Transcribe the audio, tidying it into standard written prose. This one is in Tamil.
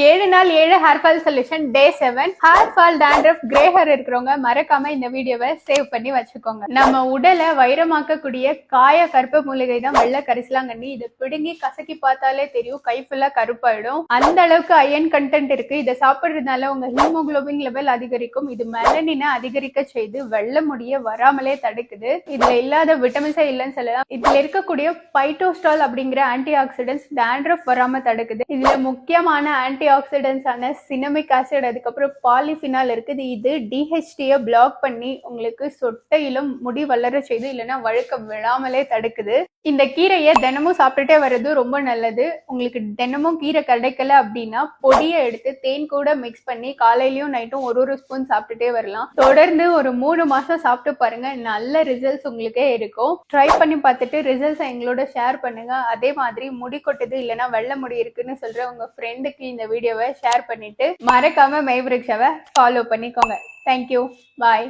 7 நாள் 7 ஹேர் ஃபால் சொல்யூஷன் டே 7. Hair fall, dandruff, grey hair இருக்கிறவங்க மறக்காம இந்த வீடியோவை சேவ் பண்ணி வச்சுக்கோங்க. நம்ம உடலை வைரமாக்கக்கூடிய காய கருப்பு மூலிகை தான் வெள்ளை கரிசலாங்கண்ணி. இதை பிடுங்கி கசக்கி பார்த்தாலே தெரியும், கை ஃபுல்லா கருப்பாயிடும். அந்த அளவுக்கு அயன் கண்டென்ட் இருக்கு. இதை சாப்பிடுறதுனால உங்க ஹீமோகுளோபின் லெவல் அதிகரிக்கும். இது மெலனினை அதிகரிக்க செய்து வெள்ளை முடிய வராமலே தடுக்குது. இதுல இல்லாத விட்டமின்ஸே இல்லைன்னு சொல்லலாம். இதுல இருக்கக்கூடிய பைட்டோஸ்டால் அப்படிங்கிற ஆன்டி ஆக்சிடென்ட்ஸ் dandruff வராம தடுக்குது. இதுல முக்கியமான ஆன்டி ஆக்சிடென்ட்ஸான சினமிக் ஆசிட், அதுக்கப்புறம் பாலிஃபினால் இருக்குது. இது டிஹெச்டியை பிளாக் பண்ணி உங்களுக்கு சொட்டையிலும் முடி வளர செய்து இல்லைன்னா வழுக்க விழாமலே தடுக்குது. இந்த கீரையை தினமும் சாப்பிட்டுட்டே வர்றது ரொம்ப நல்லது. உங்களுக்கு தினமும் கீரை கிடைக்கல அப்படின்னா பொடியை எடுத்து தேன் கூட மிக்ஸ் பண்ணி காலையிலயும் நைட்டும் ஒரு ஸ்பூன் சாப்பிட்டுட்டே வரலாம். தொடர்ந்து ஒரு 3 மாசம் சாப்பிட்டு பாருங்க, நல்ல ரிசல்ட்ஸ் உங்களுக்கே இருக்கும். ட்ரை பண்ணி பார்த்துட்டு ரிசல்ட்ஸை எங்களோட ஷேர் பண்ணுங்க. அதே மாதிரி முடி கொட்டுது இல்லைன்னா வெள்ளை முடி இருக்குன்னு சொல்ற உங்க ஃப்ரெண்டுக்கு இந்த வீடியோவை ஷேர் பண்ணிட்டு மறக்காம மைப்ரிக்ஷாவை ஃபாலோ பண்ணிக்கோங்க. தேங்க்யூ, பாய்.